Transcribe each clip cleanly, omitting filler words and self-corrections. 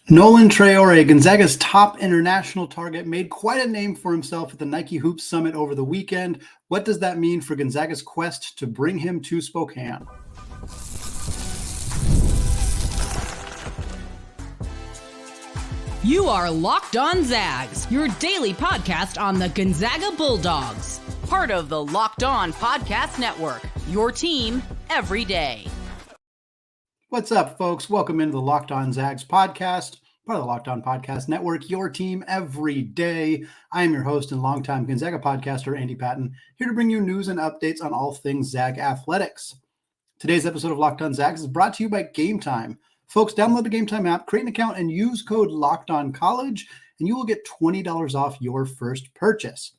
Nolan Traore, Gonzaga's top international target, made quite a name for himself at the Nike Hoops Summit over the weekend. What does that mean for Gonzaga's quest to bring him to Spokane? You are Locked On Zags, your daily podcast on the Gonzaga Bulldogs. Part of the Locked On Podcast Network, your team every day. What's up, folks? Welcome into the Locked On Zags podcast, part of the Locked On Podcast Network, your team every day. I am your host and longtime Gonzaga podcaster, Andy Patton, here to bring you news and updates on all things Zag athletics. Today's episode of Locked On Zags is brought to you by Game Time. Folks, download the Game Time app, create an account, and use code LOCKEDONCollege, and you will get $20 off your first purchase.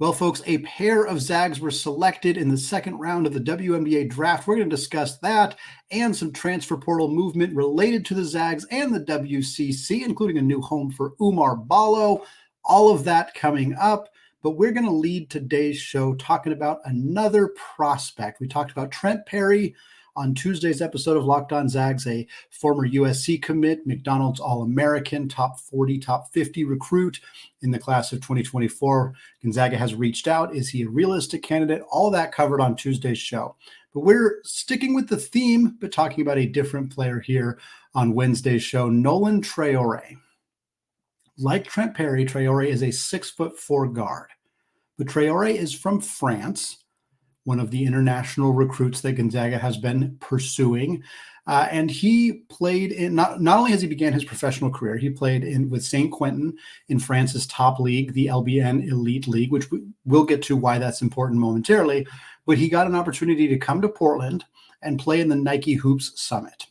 Well, folks, a pair of Zags were selected in the second round of the WNBA draft. We're going to discuss that and some transfer portal movement related to the Zags and the WCC, including a new home for Oumar Ballo. All of that coming up. But we're going to lead today's show talking about another prospect. We talked about Trent Perry on Tuesday's episode of Locked On Zags, a former USC commit, McDonald's All-American, top 40, top 50 recruit in the class of 2024. Gonzaga has reached out. Is he a realistic candidate? All that covered on Tuesday's show. But we're sticking with the theme, but talking about a different player here on Wednesday's show, Nolan Traore. Like Trent Perry, Traore is a 6'4" guard. But Traore is from France, one of the international recruits that Gonzaga has been pursuing. And he played in, not only has he began his professional career, he played with St. Quentin in France's top league, the LBN Elite League, which we'll get to why that's important momentarily. But he got an opportunity to come to Portland and play in the Nike Hoops Summit.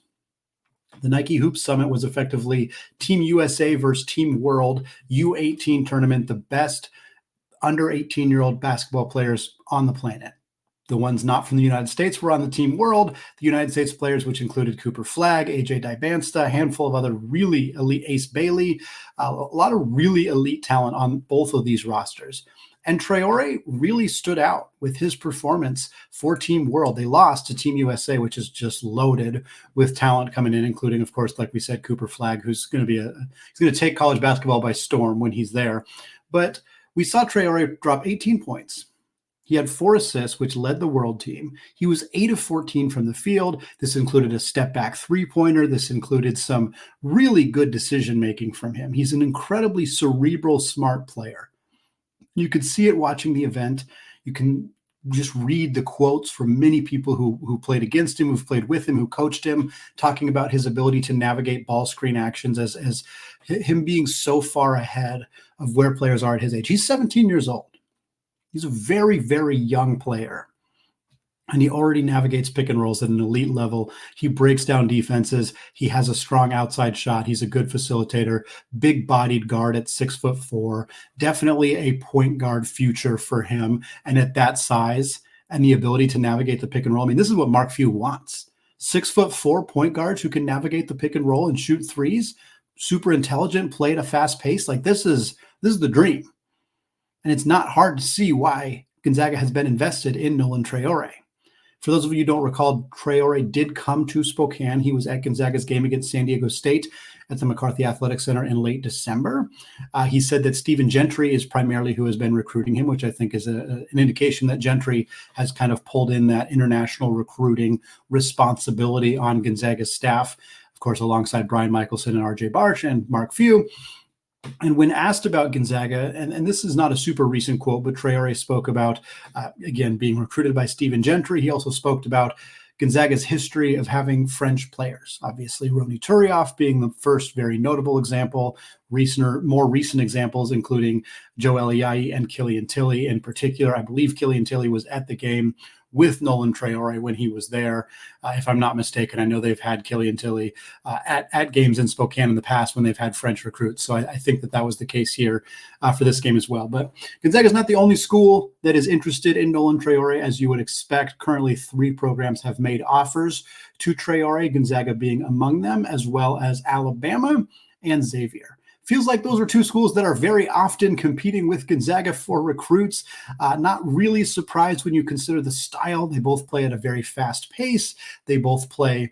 The Nike Hoops Summit was effectively Team USA versus Team World U18 tournament, the best under 18-year-old basketball players on the planet. The ones not from the United States were on the Team World. The United States players, which included Cooper Flagg, AJ Dibansta, a handful of other really elite, Ace Bailey, a lot of really elite talent on both of these rosters. And Traore really stood out with his performance for Team World. They lost to Team USA, which is just loaded with talent coming in, including, of course, like we said, Cooper Flagg, who's going to take college basketball by storm when he's there. But we saw Traore drop 18 points. He had 4 assists, which led the world team. He was 8 of 14 from the field. This included a step-back three-pointer. This included some really good decision-making from him. He's an incredibly cerebral, smart player. You could see it watching the event. You can just read the quotes from many people who played against him, who've played with him, who coached him, talking about his ability to navigate ball screen actions as him being so far ahead of where players are at his age. He's 17 years old. He's a very, very young player, and he already navigates pick and rolls at an elite level. He breaks down defenses. He has a strong outside shot. He's a good facilitator, big-bodied guard at 6'4", definitely a point guard future for him. And at that size and the ability to navigate the pick and roll, I mean, this is what Mark Few wants. 6'4" point guards who can navigate the pick and roll and shoot threes, super intelligent, play at a fast pace. Like this is the dream. And it's not hard to see why Gonzaga has been invested in Nolan Traore. For those of you who don't recall, Traore did come to Spokane. He was at Gonzaga's game against San Diego State at the McCarthy Athletic Center in late December. He said that Stephen Gentry is primarily who has been recruiting him, which I think is an indication that Gentry has kind of pulled in that international recruiting responsibility on Gonzaga's staff, of course, alongside Brian Michelson and RJ Barsh and Mark Few. And when asked about Gonzaga, and this is not a super recent quote, but Traore spoke about, again, being recruited by Stephen Gentry. He also spoke about Gonzaga's history of having French players. Obviously, Rony Turioff being the first very notable example, more recent examples, including Joel Ayayi and Killian Tilly in particular. I believe Killian Tilly was at the game with Nolan Traore when he was there. If I'm not mistaken, I know they've had Killian Tilly at games in Spokane in the past when they've had French recruits. So I think that was the case here for this game as well. But Gonzaga is not the only school that is interested in Nolan Traore, as you would expect. Currently, 3 programs have made offers to Traore, Gonzaga being among them, as well as Alabama and Xavier. Feels like those are 2 schools that are very often competing with Gonzaga for recruits. Not really surprised when you consider the style. They both play at a very fast pace. They both play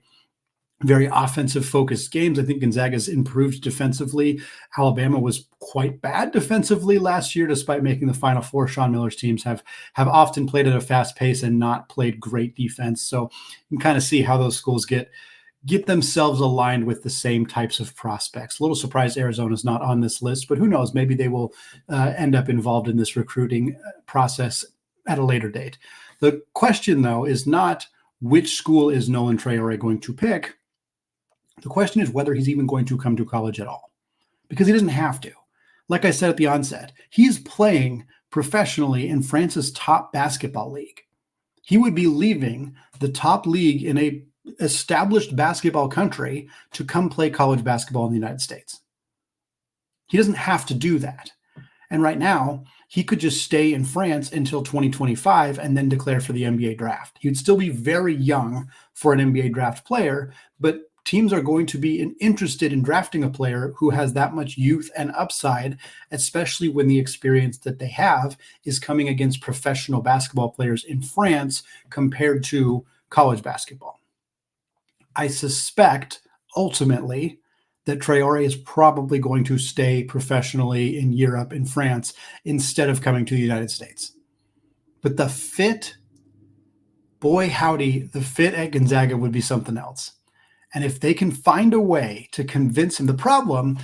very offensive focused games. I think Gonzaga's improved defensively. Alabama was quite bad defensively last year, despite making the Final Four. Sean Miller's teams have often played at a fast pace and not played great defense. So you can kind of see how those schools get themselves aligned with the same types of prospects. A little surprised Arizona's not on this list, but who knows? Maybe they will end up involved in this recruiting process at a later date. The question, though, is not which school is Nolan Traore going to pick. The question is whether he's even going to come to college at all, because he doesn't have to. Like I said at the onset, he's playing professionally in France's top basketball league. He would be leaving the top league in a established basketball country to come play college basketball in the United States. He doesn't have to do that. And right now, he could just stay in France until 2025 and then declare for the NBA draft. He would still be very young for an NBA draft player, but teams are going to be interested in drafting a player who has that much youth and upside, especially when the experience that they have is coming against professional basketball players in France compared to college basketball. I suspect ultimately that Traore is probably going to stay professionally in Europe, in France, instead of coming to the United States. But the fit, boy howdy, the fit at Gonzaga would be something else. And if they can find a way to convince him, the problem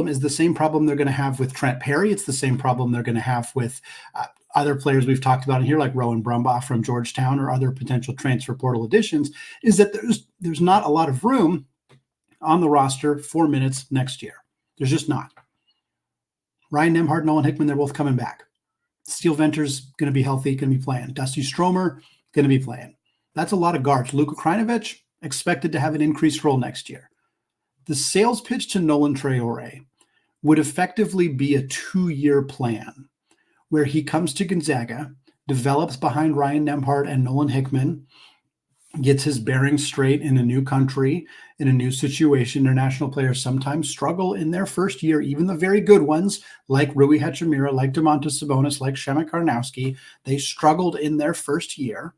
is the same problem they're going to have with Trent Perry. It's the same problem they're going to have with other players we've talked about in here, like Rowan Brumbaugh from Georgetown or other potential transfer portal additions, is that there's not a lot of room on the roster for minutes next year. There's just not. Ryan Nembhard, Nolan Hickman, they're both coming back. Steele Venter's going to be healthy, going to be playing. Dusty Stromer, going to be playing. That's a lot of guards. Luka Krajinovic, expected to have an increased role next year. The sales pitch to Nolan Traore would effectively be a 2-year plan where he comes to Gonzaga, develops behind Ryan Nembhard and Nolan Hickman, gets his bearings straight in a new country, in a new situation. International players sometimes struggle in their first year, even the very good ones, like Rui Hachimura, like Domantas Sabonis, like Shemek Karnowski. They struggled in their first year.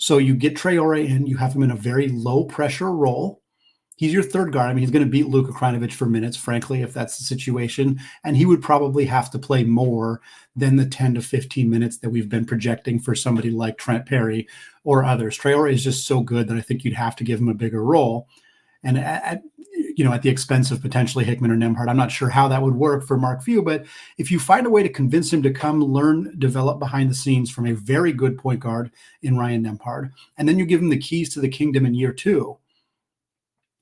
So you get Traore in, you have him in a very low-pressure role. He's your third guard. I mean, he's going to beat Luka Krajinovic for minutes, frankly, if that's the situation. And he would probably have to play more than the 10 to 15 minutes that we've been projecting for somebody like Trent Perry or others. Traore is just so good that I think you'd have to give him a bigger role. And at the expense of potentially Hickman or Nembhard. I'm not sure how that would work for Mark Few, but if you find a way to convince him to come learn, develop behind the scenes from a very good point guard in Ryan Nembhard, and then you give him the keys to the kingdom in year 2,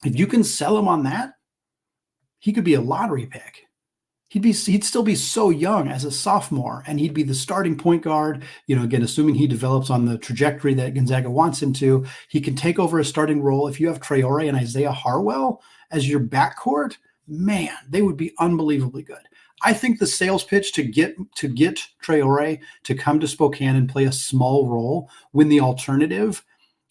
if you can sell him on that, he could be a lottery pick. He'd still be so young as a sophomore, and he'd be the starting point guard. Again, assuming he develops on the trajectory that Gonzaga wants him to, he can take over a starting role. If you have Traore and Isaiah Harwell as your backcourt, man, they would be unbelievably good. I think the sales pitch to get Traore to come to Spokane and play a small role when the alternative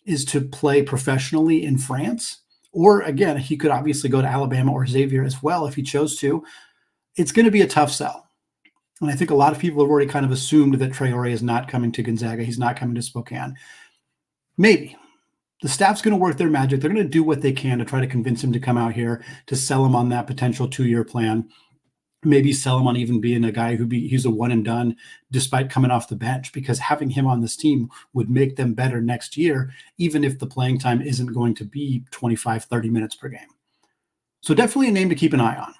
is to play professionally in France, or again, he could obviously go to Alabama or Xavier as well if he chose to. It's going to be a tough sell. And I think a lot of people have already kind of assumed that Traore is not coming to Gonzaga. He's not coming to Spokane. Maybe. The staff's going to work their magic. They're going to do what they can to try to convince him to come out here, to sell him on that potential 2-year plan. Maybe sell him on even being a guy he's a one and done despite coming off the bench, because having him on this team would make them better next year, even if the playing time isn't going to be 25, 30 minutes per game. So definitely a name to keep an eye on.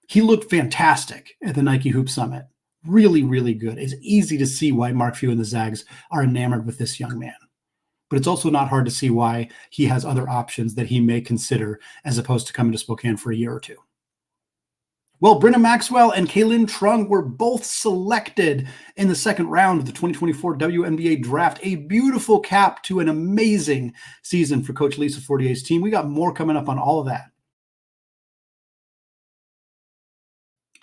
He looked fantastic at the Nike Hoop Summit. Really, really good. It's easy to see why Mark Few and the Zags are enamored with this young man. But it's also not hard to see why he has other options that he may consider as opposed to coming to Spokane for a year or two. Well, Brynna Maxwell and Kaylynne Truong were both selected in the second round of the 2024 WNBA draft. A beautiful cap to an amazing season for Coach Lisa Fortier's team. We got more coming up on all of that.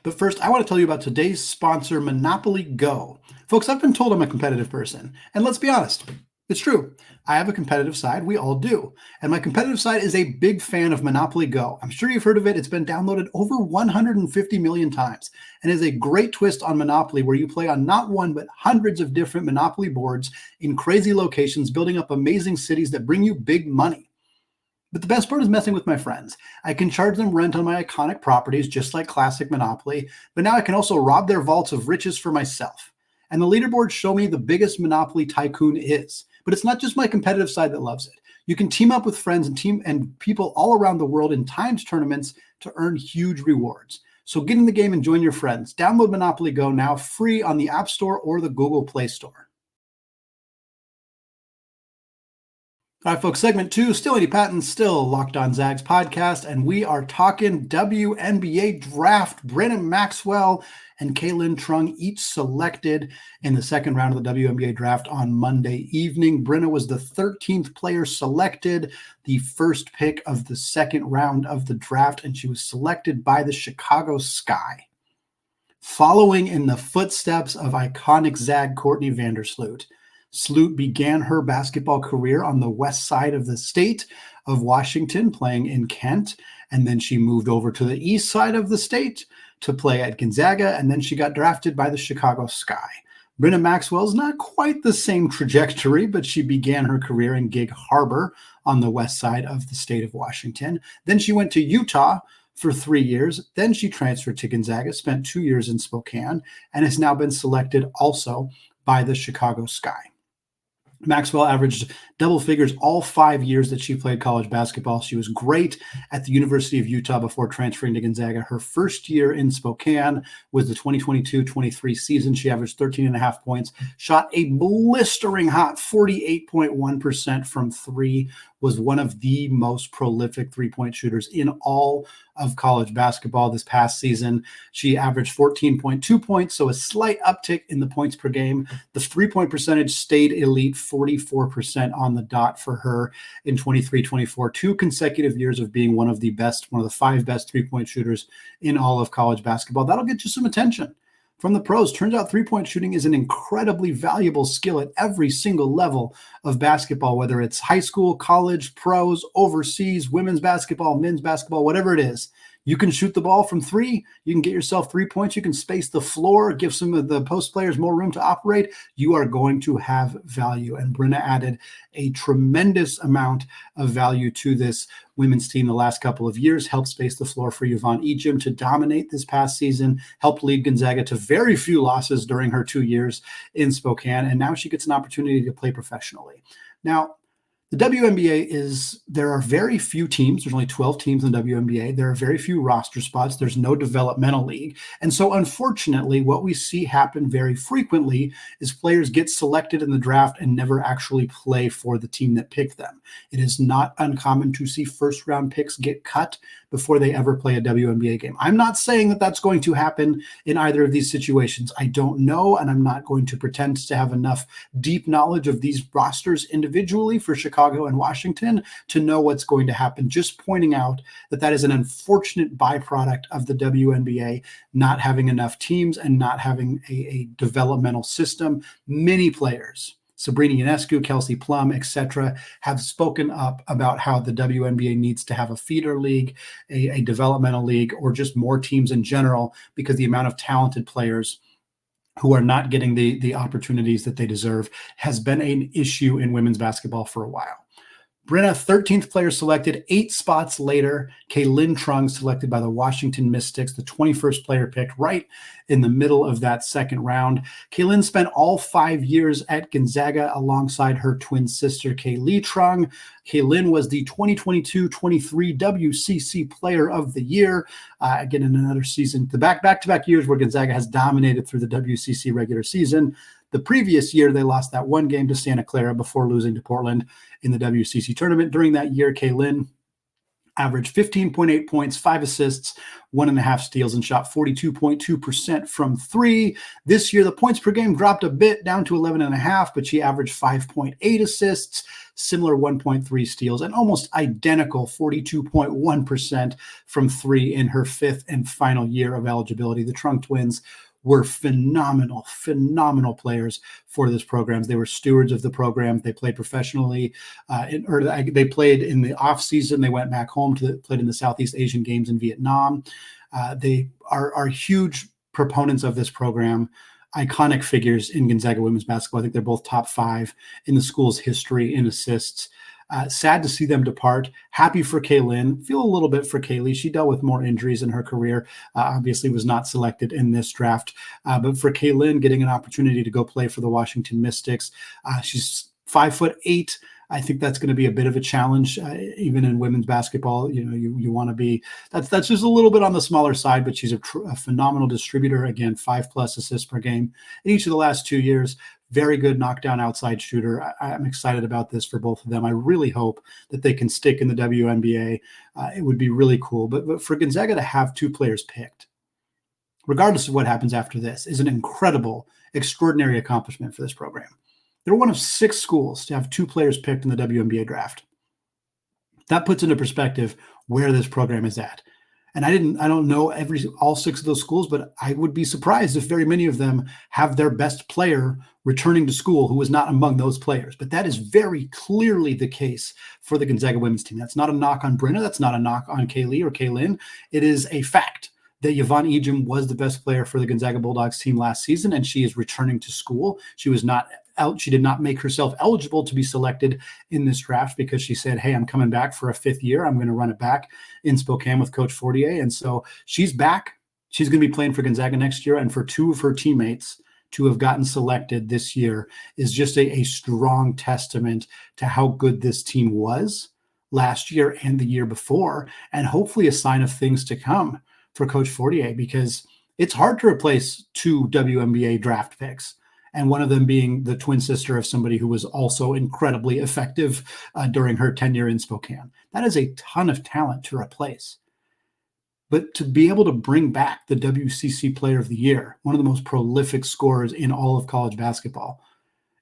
But first, I want to tell you about today's sponsor, Monopoly Go. Folks, I've been told I'm a competitive person. And let's be honest, it's true. I have a competitive side. We all do. And my competitive side is a big fan of Monopoly Go. I'm sure you've heard of it. It's been downloaded over 150 million times and is a great twist on Monopoly, where you play on not one, but hundreds of different Monopoly boards in crazy locations, building up amazing cities that bring you big money. But the best part is messing with my friends. I can charge them rent on my iconic properties, just like classic Monopoly, but now I can also rob their vaults of riches for myself. And the leaderboards show me the biggest Monopoly tycoon is. But it's not just my competitive side that loves it. You can team up with friends and people all around the world in times tournaments to earn huge rewards. So get in the game and join your friends. Download Monopoly Go now, free on the App Store or the Google Play Store. All right, folks, segment 2, still Andy Patton, still Locked On Zags podcast, and we are talking WNBA draft. Brynna, Maxwell, and Kaylynne Truong each selected in the second round of the WNBA draft on Monday evening. Brynna was the 13th player selected, the first pick of the second round of the draft, and she was selected by the Chicago Sky. Following in the footsteps of iconic Zag Courtney Vandersloot, Sloot began her basketball career on the west side of the state of Washington, playing in Kent, and then she moved over to the east side of the state to play at Gonzaga, and then she got drafted by the Chicago Sky. Brynna Maxwell's not quite the same trajectory, but she began her career in Gig Harbor on the west side of the state of Washington. Then she went to Utah for 3 years. Then she transferred to Gonzaga, spent 2 years in Spokane, and has now been selected also by the Chicago Sky. Maxwell averaged double figures all 5 years that she played college basketball. She was great at the University of Utah before transferring to Gonzaga. Her first year in Spokane was the 2022-23 season. She averaged 13.5 points, shot a blistering hot 48.1% from three, was one of the most prolific three-point shooters in all of college basketball this past season. She averaged 14.2 points, so a slight uptick in the points per game. The three-point percentage stayed elite, 44% on the dot for her in 23-24, 2 consecutive years of being one of the 5 best three-point shooters in all of college basketball. That'll get you some attention from the pros. Turns out three-point shooting is an incredibly valuable skill at every single level of basketball, whether it's high school, college, pros, overseas, women's basketball, men's basketball, whatever it is. You can shoot the ball from three. You can get yourself 3 points. You can space the floor, give some of the post players more room to operate. You are going to have value. And Brynna added a tremendous amount of value to this women's team the last couple of years, helped space the floor for Yvonne Ejim to dominate this past season, helped lead Gonzaga to very few losses during her 2 years in Spokane, and now she gets an opportunity to play professionally. Now, the WNBA there are very few teams. There's only 12 teams in the WNBA. There are very few roster spots. There's no developmental league. And so unfortunately, what we see happen very frequently is players get selected in the draft and never actually play for the team that picked them. It is not uncommon to see first round picks get cut before they ever play a WNBA game. I'm not saying that that's going to happen in either of these situations. I don't know, and I'm not going to pretend to have enough deep knowledge of these rosters individually for Chicago and Washington to know what's going to happen. Just pointing out that that is an unfortunate byproduct of the WNBA not having enough teams and not having a developmental system. Many players, Sabrina Ionescu, Kelsey Plum, etc., have spoken up about how the WNBA needs to have a feeder league, a developmental league, or just more teams in general, because the amount of talented players who are not getting the opportunities that they deserve has been an issue in women's basketball for a while. Brynna, 13th player selected. 8 spots later, Kaylynne Truong selected by the Washington Mystics, the 21st player picked right in the middle of that second round. Kaylynne spent all 5 years at Gonzaga alongside her twin sister, Kaylynne Truong. Kaylynne was the 2022-23 WCC Player of the Year. Again, in another season, the back-to-back years where Gonzaga has dominated through the WCC regular season. The previous year, they lost that one game to Santa Clara before losing to Portland in the WCC tournament. During that year, Kaylynne averaged 15.8 points, 5 assists, 1.5 steals, and shot 42.2% from three. This year, the points per game dropped a bit down to 11.5, but she averaged 5.8 assists, similar 1.3 steals, and almost identical 42.1% from three in her 5th and final year of eligibility. The Truong twins were phenomenal players for this program. They were stewards of the program. They played professionally, they played in the off season. They went back home played in the Southeast Asian Games in Vietnam. They are huge proponents of this program, iconic figures in Gonzaga women's basketball. I think they're both top 5 in the school's history in assists. Sad to see them depart. Happy for Kaylynne. Feel a little bit for Kaylee. She dealt with more injuries in her career. Obviously was not selected in this draft. But for Kaylynne, getting an opportunity to go play for the Washington Mystics, she's 5'8". I think that's going to be a bit of a challenge, even in women's basketball. You want to be that's just a little bit on the smaller side, but she's a phenomenal distributor. Again, 5+ assists per game in each of the last 2 years. Very good knockdown outside shooter. I'm excited about this for both of them. I really hope that they can stick in the WNBA. It would be really cool. But for Gonzaga to have 2 players picked, regardless of what happens after this, is an incredible, extraordinary accomplishment for this program. They're one of 6 schools to have 2 players picked in the WNBA draft. That puts into perspective where this program is at. And I don't know all 6 of those schools, but I would be surprised if very many of them have their best player returning to school who was not among those players. But that is very clearly the case for the Gonzaga women's team. That's not a knock on Brynna. That's not a knock on Kaylee or Kaylynne. It is a fact that Yvonne Ejim was the best player for the Gonzaga Bulldogs team last season, and she is returning to school. She was not out. She did not make herself eligible to be selected in this draft because she said, hey, I'm coming back for a 5th year. I'm going to run it back in Spokane with Coach Fortier. And so she's back. She's going to be playing for Gonzaga next year. And for 2 of her teammates to have gotten selected this year is just a strong testament to how good this team was last year and the year before, and hopefully a sign of things to come for Coach Fortier, because it's hard to replace 2 WNBA draft picks, and one of them being the twin sister of somebody who was also incredibly effective during her tenure in Spokane. That is a ton of talent to replace. But to be able to bring back the WCC Player of the Year, one of the most prolific scorers in all of college basketball,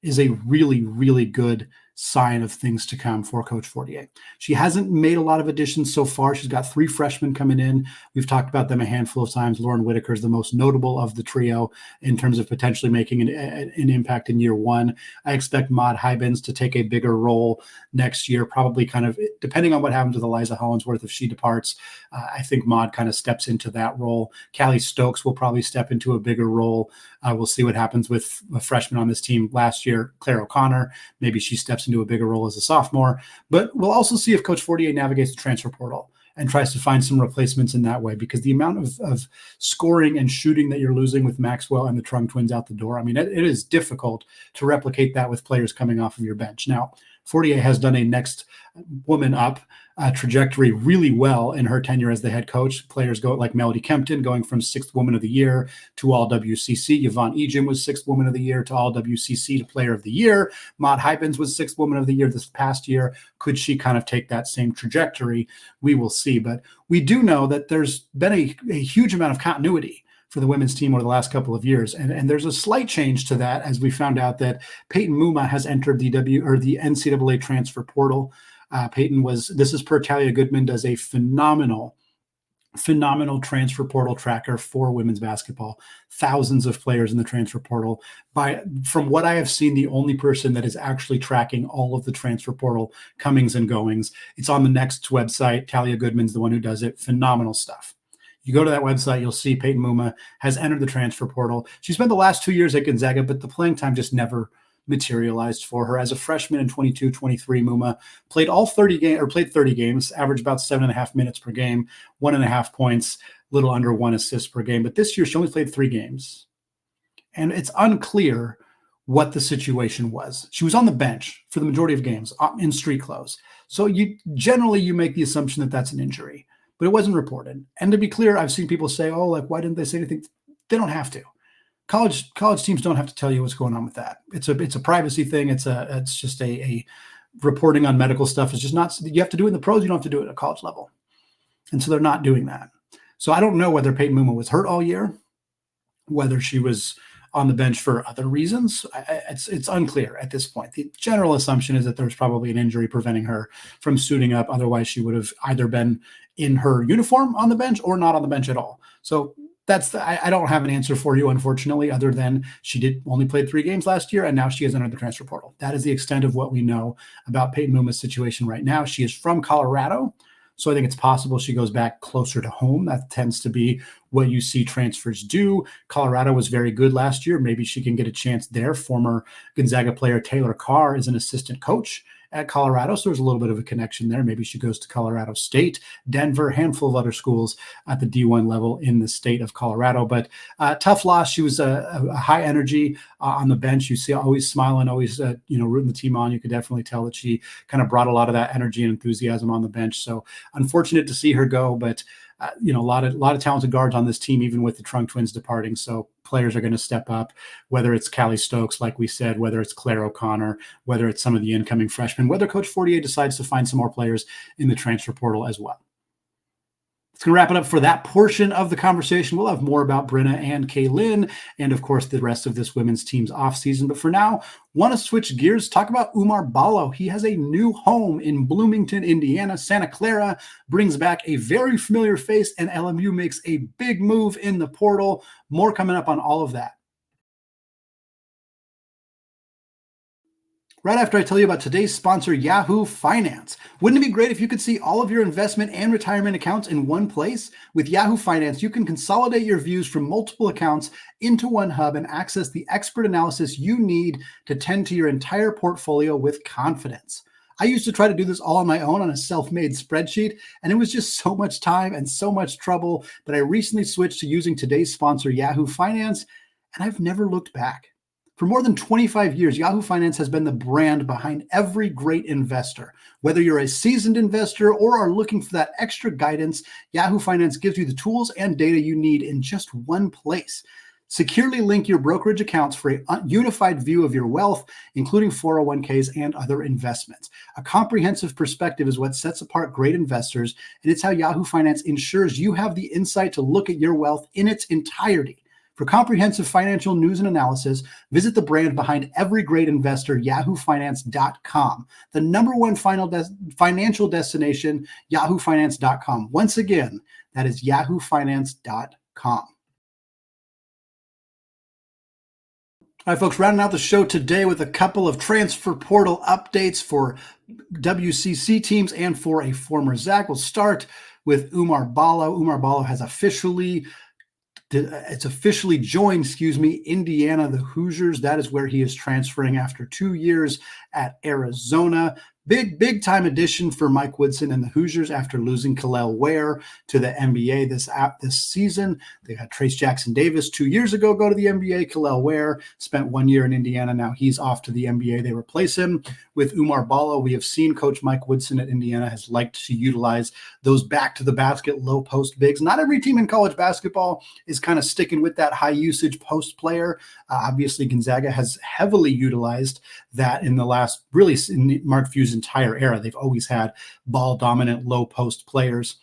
is a really, really good sign of things to come for Coach Fortier. She hasn't made a lot of additions so far. She's got 3 freshmen coming in. We've talked about them a handful of times. Lauren Whitaker is the most notable of the trio in terms of potentially making an impact in year 1. I expect Maud Hybens to take a bigger role next year, probably kind of depending on what happens with Eliza Hollingsworth if she departs. I think Maud kind of steps into that role. Callie Stokes will probably step into a bigger role. We'll see what happens with a freshman on this team last year, Claire O'Connor. Maybe she steps into a bigger role as a sophomore. But we'll also see if Coach Fortier navigates the transfer portal and tries to find some replacements in that way, because the amount of scoring and shooting that you're losing with Maxwell and the Truong twins out the door, I mean, it is difficult to replicate that with players coming off of your bench. Now, Fortier has done a next woman up trajectory really well in her tenure as the head coach. Players go like Melody Kempton going from 6th Woman of the Year to All WCC. Yvonne Ejim was 6th Woman of the Year to All WCC to Player of the Year. Maud Hybens was 6th Woman of the Year this past year. Could she kind of take that same trajectory? We will see. But we do know that there's been a huge amount of continuity for the women's team over the last couple of years. And there's a slight change to that as we found out that Peyton Muma has entered the NCAA transfer portal. Peyton this is per Talia Goodman, does a phenomenal transfer portal tracker for women's basketball. Thousands of players in the transfer portal. From what I have seen, the only person that is actually tracking all of the transfer portal comings and goings. It's on the Next website. Talia Goodman's the one who does it. Phenomenal stuff. You go to that website, you'll see Peyton Muma has entered the transfer portal. She spent the last 2 years at Gonzaga, but the playing time just never materialized for her. As a freshman in 22-23, Muma played 30 games, averaged about 7.5 minutes per game, 1.5 points, little under 1 assist per game. But this year she only played 3 games. And it's unclear what the situation was. She was on the bench for the majority of games in street clothes. So you make the assumption that that's an injury, but it wasn't reported. And to be clear, I've seen people say, oh, like, why didn't they say anything? They don't have to. College teams don't have to tell you what's going on with that. It's a privacy thing. It's just a reporting on medical stuff. It's just not, you have to do it in the pros. You don't have to do it at a college level. And so they're not doing that. So I don't know whether Peyton Muma was hurt all year, whether she was on the bench for other reasons. It's unclear at this point. The general assumption is that there was probably an injury preventing her from suiting up. Otherwise, she would have either been in her uniform on the bench or not on the bench at all. So I don't have an answer for you, unfortunately, other than she only played 3 games last year, and now she has entered the transfer portal. That is the extent of what we know about Peyton Muma's situation right now. She is from Colorado, so I think it's possible she goes back closer to home. That tends to be what you see transfers do. Colorado was very good last year. Maybe she can get a chance there. Former Gonzaga player Taylor Carr is an assistant coach at Colorado, so there's a little bit of a connection there. Maybe she goes to Colorado State, Denver, handful of other schools at the D1 level in the state of Colorado. But tough loss. She was a high energy on the bench. You see, always smiling, always rooting the team on. You could definitely tell that she kind of brought a lot of that energy and enthusiasm on the bench. So unfortunate to see her go, but a lot of talented guards on this team, even with the Truong twins departing. So players are going to step up, whether it's Callie Stokes, like we said, whether it's Claire O'Connor, whether it's some of the incoming freshmen, whether Coach Fortier decides to find some more players in the transfer portal as well. It's going to wrap it up for that portion of the conversation. We'll have more about Brynna and Kaylynne and, of course, the rest of this women's team's offseason. But for now, want to switch gears, talk about Oumar Ballo. He has a new home in Bloomington, Indiana. Santa Clara brings back a very familiar face, and LMU makes a big move in the portal. More coming up on all of that. Right after I tell you about today's sponsor, Yahoo Finance. Wouldn't it be great if you could see all of your investment and retirement accounts in one place? With Yahoo Finance, you can consolidate your views from multiple accounts into one hub and access the expert analysis you need to tend to your entire portfolio with confidence. I used to try to do this all on my own on a self-made spreadsheet, and it was just so much time and so much trouble that I recently switched to using today's sponsor, Yahoo Finance, and I've never looked back. For more than 25 years, Yahoo Finance has been the brand behind every great investor. Whether you're a seasoned investor or are looking for that extra guidance, Yahoo Finance gives you the tools and data you need in just one place. Securely link your brokerage accounts for a unified view of your wealth, including 401ks and other investments. A comprehensive perspective is what sets apart great investors, and it's how Yahoo Finance ensures you have the insight to look at your wealth in its entirety. For comprehensive financial news and analysis, visit the brand behind every great investor, yahoofinance.com. The number one financial destination, yahoofinance.com. Once again, that is yahoofinance.com. All right, folks, rounding out the show today with a couple of transfer portal updates for WCC teams and for a former Zag. We'll start with Oumar Ballo. Oumar Ballo has officially joined, Indiana, the Hoosiers. That is where he is transferring after 2 years at Arizona. Big time addition for Mike Woodson and the Hoosiers after losing Kel'el Ware to the NBA this season. They had Trace Jackson Davis 2 years ago go to the NBA. Kel'el Ware spent 1 year in Indiana. Now he's off to the NBA. They replace him with Oumar Ballo. We have seen Coach Mike Woodson at Indiana has liked to utilize those back to the basket low post bigs. Not every team in college basketball is kind of sticking with that high usage post player. Obviously, Gonzaga has heavily utilized that in the last, really in Mark Few's entire era. They've always had ball dominant low post players.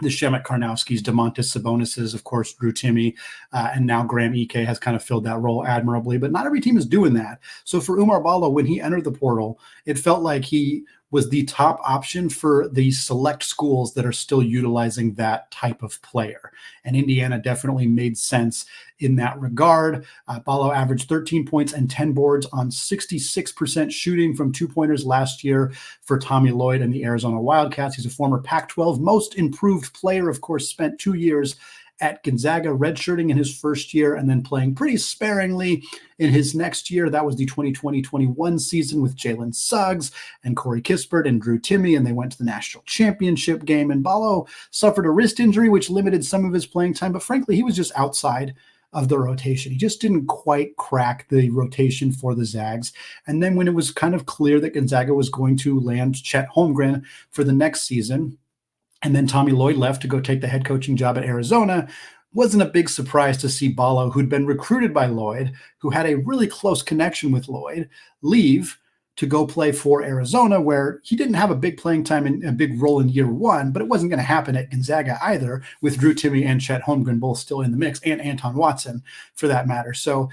The Shemek Karnowskis, DeMontis Sabonises, of course, Drew Timme, and now Graham Ike has kind of filled that role admirably. But not every team is doing that. So for Oumar Ballo, when he entered the portal, it felt like he was the top option for the select schools that are still utilizing that type of player. And Indiana definitely made sense in that regard. Ballo averaged 13 points and 10 boards on 66% shooting from two-pointers last year for Tommy Lloyd and the Arizona Wildcats. He's a former Pac-12 most improved player, of course, spent 2 years at Gonzaga, redshirting in his first year and then playing pretty sparingly in his next year. That was the 2020-21 season with Jalen Suggs and Corey Kispert and Drew Timme, and they went to the national championship game. And Ballo suffered a wrist injury, which limited some of his playing time, but frankly, he was just outside of the rotation. He just didn't quite crack the rotation for the Zags. And then when it was kind of clear that Gonzaga was going to land Chet Holmgren for the next season, and then Tommy Lloyd left to go take the head coaching job at Arizona, wasn't a big surprise to see Ballo, who'd been recruited by Lloyd, who had a really close connection with Lloyd, leave to go play for Arizona, where he didn't have a big playing time and a big role in year one, but it wasn't going to happen at Gonzaga either, with Drew Timme and Chet Holmgren both still in the mix, and Anton Watson for that matter. So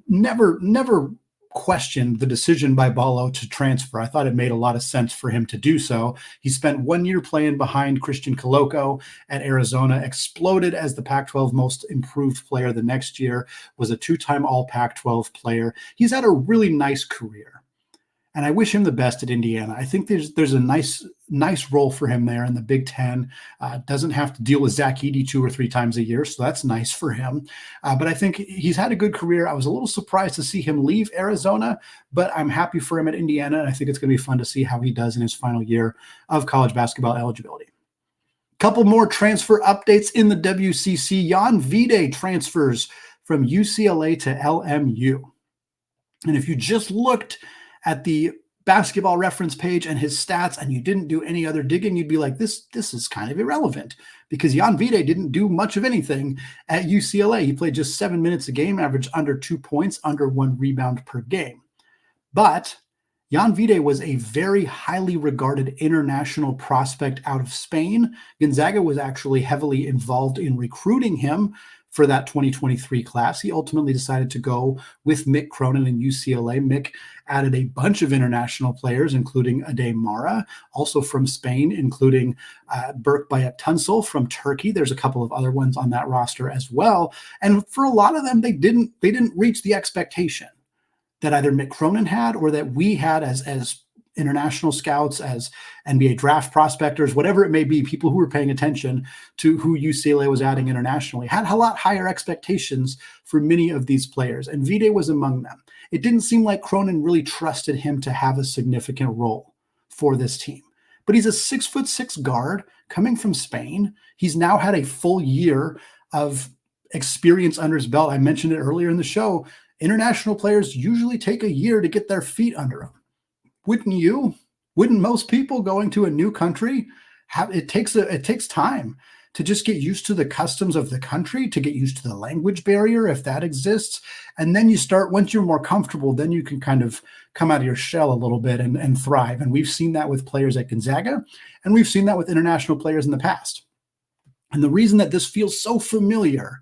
never questioned the decision by Ballo to transfer. I thought it made a lot of sense for him to do so. He spent 1 year playing behind Christian Koloko at Arizona, exploded as the Pac-12 most improved player the next year, was a two-time All Pac-12 player. He's had a really nice career. And I wish him the best at Indiana. I think there's a nice role for him there in the Big Ten. Doesn't have to deal with Zach Edey 2 or 3 times a year, so that's nice for him. But I think he's had a good career. I was a little surprised to see him leave Arizona, but I'm happy for him at Indiana, and I think it's going to be fun to see how he does in his final year of college basketball eligibility. Couple more transfer updates in the WCC. Yvonne Vide transfers from UCLA to LMU. And if you just looked at the basketball reference page and his stats and you didn't do any other digging, you'd be like, this is kind of irrelevant, because Yvonne Vide didn't do much of anything at UCLA. He played just 7 minutes a game, averaged under 2 points, under 1 rebound per game. But Yvonne Vide was a very highly regarded international prospect out of Spain. Gonzaga was actually heavily involved in recruiting him for that 2023 class. He ultimately decided to go with Mick Cronin in UCLA. Mick added a bunch of international players, including Ade Mara, also from Spain, including Berk Bayat-Tunsel from Turkey. There's a couple of other ones on that roster as well. And for a lot of them, they didn't reach the expectation that either Mick Cronin had or that we had as international scouts, as NBA draft prospectors, whatever it may be, people who were paying attention to who UCLA was adding internationally, had a lot higher expectations for many of these players, and Vide was among them. It didn't seem like Cronin really trusted him to have a significant role for this team. But he's a 6'6" guard coming from Spain. He's now had a full year of experience under his belt. I mentioned it earlier in the show. International players usually take a year to get their feet under them. Wouldn't you? Wouldn't most people going to a new country have? It takes time to just get used to the customs of the country, to get used to the language barrier, if that exists. And then you start, once you're more comfortable, then you can kind of come out of your shell a little bit and thrive. And we've seen that with players at Gonzaga, and we've seen that with international players in the past. And the reason that this feels so familiar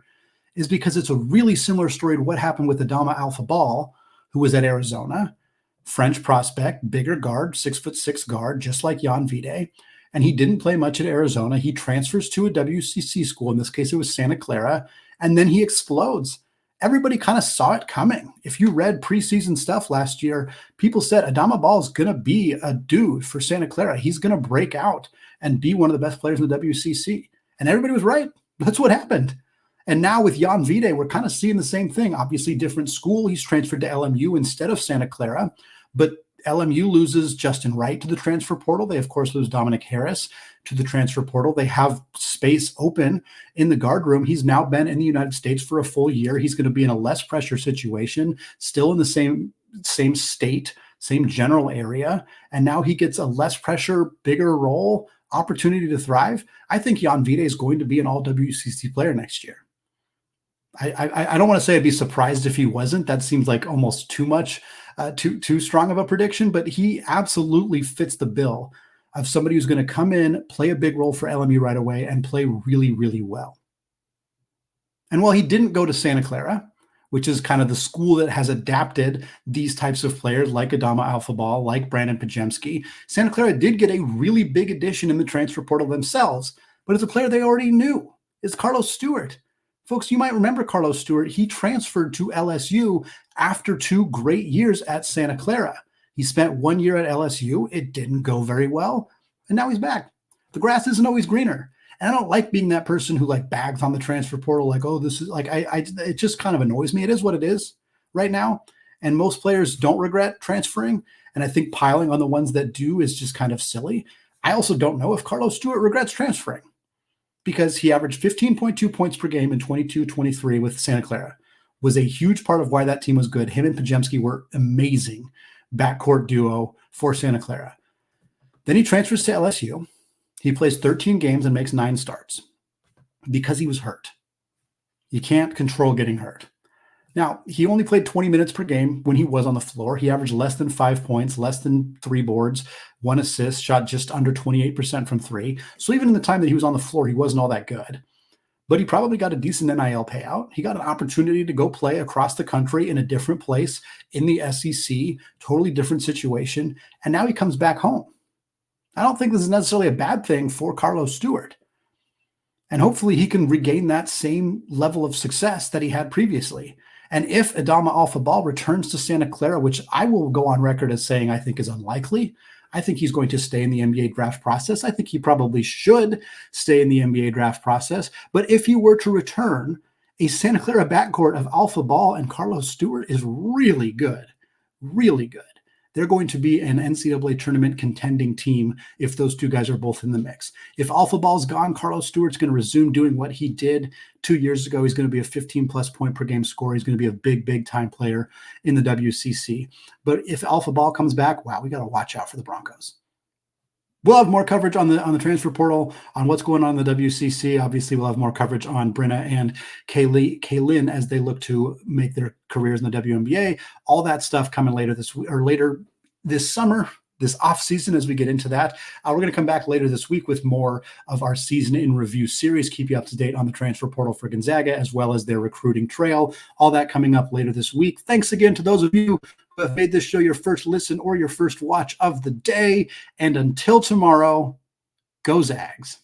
is because it's a really similar story to what happened with Adama Alpha-Ball, who was at Arizona. French prospect, bigger guard, 6'6" guard, just like Yvonne Vide. And he didn't play much at Arizona. He transfers to a WCC school. In this case, it was Santa Clara. And then he explodes. Everybody kind of saw it coming. If you read preseason stuff last year, people said Adama Ball is going to be a dude for Santa Clara. He's going to break out and be one of the best players in the WCC. And everybody was right. That's what happened. And now with Yvonne Vide, we're kind of seeing the same thing. Obviously, different school. He's transferred to LMU instead of Santa Clara. But LMU loses Justin Wright to the transfer portal. They, of course, lose Dominic Harris to the transfer portal. They have space open in the guard room. He's now been in the United States for a full year. He's going to be in a less pressure situation, still in the same state, same general area. And now he gets a less pressure, bigger role, opportunity to thrive. I think Yvonne Vide is going to be an all WCC player next year. I don't want to say I'd be surprised if he wasn't. That seems like almost too much, too strong of a prediction, but he absolutely fits the bill of somebody who's going to come in, play a big role for LMU right away, and play really, really well. And while he didn't go to Santa Clara, which is kind of the school that has adapted these types of players like Adama Alpha-Ball, like Brandon Pajemski, Santa Clara did get a really big addition in the transfer portal themselves, but it's a player they already knew. It's Carlos Stewart. Folks, you might remember Carlos Stewart. He transferred to LSU after 2 great years at Santa Clara. He spent 1 year at LSU. It didn't go very well. And now he's back. The grass isn't always greener. And I don't like being that person who like bags on the transfer portal. Like, oh, this is like, it just kind of annoys me. It is what it is right now. And most players don't regret transferring. And I think piling on the ones that do is just kind of silly. I also don't know if Carlos Stewart regrets transferring, because he averaged 15.2 points per game in 22-23 with Santa Clara, was a huge part of why that team was good. Him and Pajemski were amazing backcourt duo for Santa Clara. Then he transfers to LSU. He plays 13 games and makes 9 starts because he was hurt. You can't control getting hurt. Now, he only played 20 minutes per game when he was on the floor. He averaged less than 5 points, less than 3 boards, 1 assist, shot just under 28% from 3. So even in the time that he was on the floor, he wasn't all that good. But he probably got a decent NIL payout. He got an opportunity to go play across the country in a different place in the SEC, totally different situation. And now he comes back home. I don't think this is necessarily a bad thing for Carlos Stewart. And hopefully he can regain that same level of success that he had previously. And if Adama Alpha-Ball returns to Santa Clara, which I will go on record as saying I think is unlikely, I think he's going to stay in the NBA draft process. I think he probably should stay in the NBA draft process. But if he were to return, a Santa Clara backcourt of Alpha-Ball and Carlos Stewart is really good, really good. They're going to be an NCAA tournament contending team if those two guys are both in the mix. If Alpha-Ball's gone, Carlos Stewart's going to resume doing what he did 2 years ago. He's going to be a 15-plus point per game scorer. He's going to be a big, big-time player in the WCC. But if Alpha-Ball comes back, wow, we got to watch out for the Broncos. We'll have more coverage on the transfer portal, on what's going on in the WCC. Obviously, we'll have more coverage on Brynna and Kaylynne as they look to make their careers in the WNBA. All that stuff coming later this summer, this off season as we get into that. We're going to come back later this week with more of our season in review series. Keep you up to date on the transfer portal for Gonzaga as well as their recruiting trail. All that coming up later this week. Thanks again to those of you who have made this show your first listen or your first watch of the day. And until tomorrow, go Zags.